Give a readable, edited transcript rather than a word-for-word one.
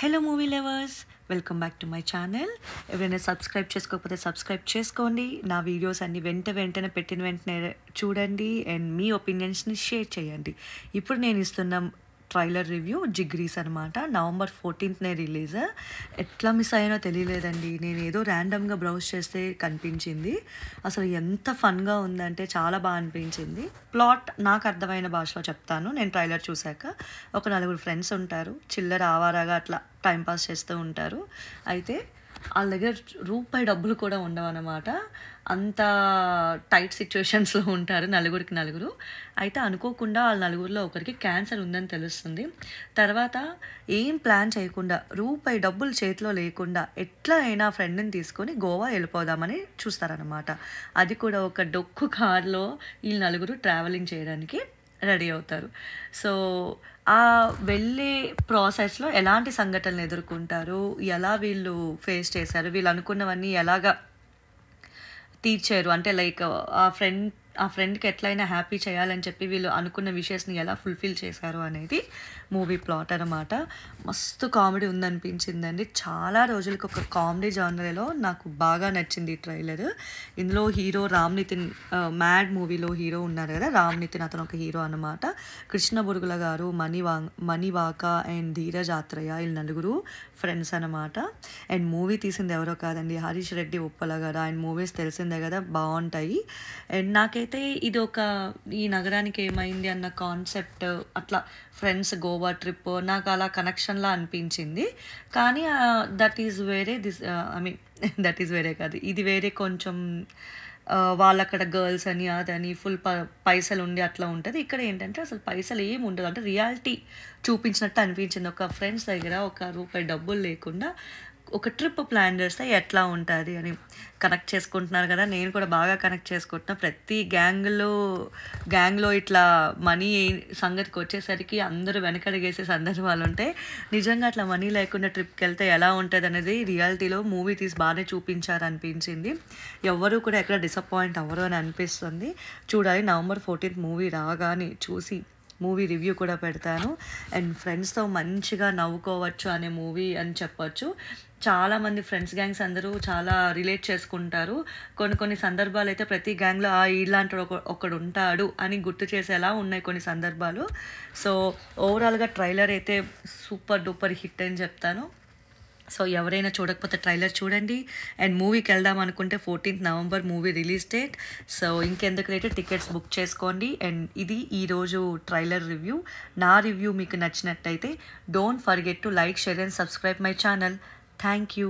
Hello movie lovers, welcome back to my channel. ఎవరైనా subscribe చేసుకోకపోతే subscribe చేసుకోండి. నా వీడియోస్ అన్ని వెంటనే పెట్టిన వెంటనే చూడండి అండ్ మీ ఒపీనియన్స్ని షేర్ చేయండి. ఇప్పుడు నేను ఇస్తున్న ట్రైలర్ రివ్యూ జిగ్రీస్ అనమాట. November 14th release. ఎట్లా మిస్ అయ్యానో తెలియలేదండి. నేను ఏదో ర్యాండమ్గా బ్రౌజ్ చేస్తే కనిపించింది. అసలు ఎంత ఫన్గా ఉందంటే చాలా బాగా అనిపించింది. ప్లాట్ నాకు అర్థమైన భాషలో చెప్తాను. నేను ట్రైలర్ చూశాక ఒక నలుగురు ఫ్రెండ్స్ ఉంటారు. చిల్లర ఆవారాగా అట్లా టైంపాస్ చేస్తూ ఉంటారు. అయితే వాళ్ళ దగ్గర రూపాయి డబ్బులు కూడా ఉండవన్నమాట. అంత టైట్ సిచ్యువేషన్స్లో ఉంటారు నలుగురికి నలుగురు. అయితే అనుకోకుండా వాళ్ళ నలుగురిలో ఒకరికి క్యాన్సర్ ఉందని తెలుస్తుంది. తర్వాత ఏం ప్లాన్ చేయకుండా రూపాయి డబ్బులు చేతిలో లేకుండా ఎట్లా అయినా ఫ్రెండ్ని తీసుకొని గోవా వెళ్ళిపోదామని చూస్తారనమాట. అది కూడా ఒక డొక్కు కార్లో వీళ్ళు నలుగురు ట్రావెలింగ్ చేయడానికి రెడీ అవుతారు. సో ఆ వెళ్ళే ప్రాసెస్లో ఎలాంటి సంఘటనలు ఎదుర్కొంటారు, ఎలా వీళ్ళు ఫేస్ చేశారు, వీళ్ళు అనుకున్నవన్నీ ఎలాగా తీర్చారు, అంటే లైక్ ఆ ఫ్రెండ్కి ఎట్లయినా హ్యాపీ చేయాలని చెప్పి వీళ్ళు అనుకున్న విషయస్ని ఎలా ఫుల్ఫిల్ చేశారు అనేది మూవీ ప్లాట్ అనమాట. మస్తు కామెడీ ఉందనిపించిందండి. చాలా రోజులకి ఒక కామెడీ జానర్లో నాకు బాగా నచ్చింది ఈ ట్రైలర్. ఇందులో హీరో రామ్ నితిన్, మ్యాడ్ మూవీలో హీరో ఉన్నారు కదా రామ్ నితిన్, అతను ఒక హీరో అనమాట. కృష్ణ బురుగుల గారు, మణివాక అండ్ ధీరజ్ ఆత్రేయ, వీళ్ళు నలుగురు ఫ్రెండ్స్ అనమాట. అండ్ మూవీ తీసింది ఎవరో కాదండి, హరీష్ రెడ్డి ఉప్పల గారు. ఆయన మూవీస్ తెలిసిందే కదా, బాగుంటాయి. అండ్ నాకైతే ఇది ఒక ఈ నగరానికి ఏమైంది అన్న కాన్సెప్ట్, అట్లా ఫ్రెండ్స్ గోవా ట్రిప్ నాకు అలా కనెక్షన్లా అనిపించింది. కానీ దట్ ఈజ్ వేరే దట్ ఈజ్ వేరే కాదు, ఇది వేరే కొంచెం వాళ్ళు అక్కడ గర్ల్స్ అని అదని ఫుల్ పైసలు ఉండి అట్లా ఉంటుంది. ఇక్కడ ఏంటంటే అసలు పైసలు ఏమి ఉండదు, అంటే రియాలిటీ చూపించినట్టు అనిపించింది. ఒక ఫ్రెండ్స్ దగ్గర ఒక రూపాయి డబ్బులు లేకుండా ఒక ట్రిప్ ప్లాన్ చేస్తే ఎట్లా ఉంటుంది అని కనెక్ట్ చేసుకుంటున్నారు కదా. నేను కూడా బాగా కనెక్ట్ చేసుకుంటున్నా. ప్రతి గ్యాంగ్లో ఇట్లా మనీ సంగతికి వచ్చేసరికి అందరూ వెనకడిగేసే సందర్భాలు ఉంటాయి. నిజంగా అట్లా మనీ లేకుండా ట్రిప్కి వెళ్తే ఎలా ఉంటుంది అనేది రియాలిటీలో మూవీ తీసి బాగానే చూపించారనిపించింది. ఎవరు కూడా ఎక్కడ డిసప్పాయింట్ అవ్వరు అని అనిపిస్తుంది. చూడాలి. నవంబర్ 14th మూవీ రాగానే చూసి మూవీ రివ్యూ కూడా పెడతాను. అండ్ ఫ్రెండ్స్తో మంచిగా నవ్వుకోవచ్చు అనే మూవీ అని చెప్పొచ్చు. చాలామంది ఫ్రెండ్స్ గ్యాంగ్స్ అందరూ చాలా రిలేట్ చేసుకుంటారు. కొన్ని సందర్భాలు అయితే ప్రతి గ్యాంగ్లో ఇలాంటి ఒకడు ఉంటాడు అని గుర్తు చేసేలా ఉన్నాయి కొన్ని సందర్భాలు. సో ఓవరాల్గా ట్రైలర్ అయితే సూపర్ డూపర్ హిట్ అని చెప్తాను. సో ఎవరైనా చూడకపోతే ట్రైలర్ చూడండి. అండ్ మూవీకి వెళ్దాం అనుకుంటే 14th November movie release date. So ఇంకెందుకు రేటు టికెట్స్ బుక్ చేసుకోండి. అండ్ ఇది ఈరోజు ట్రైలర్ రివ్యూ. నా రివ్యూ మీకు నచ్చినట్టయితే don't forget to like, share and subscribe my channel. Thank you.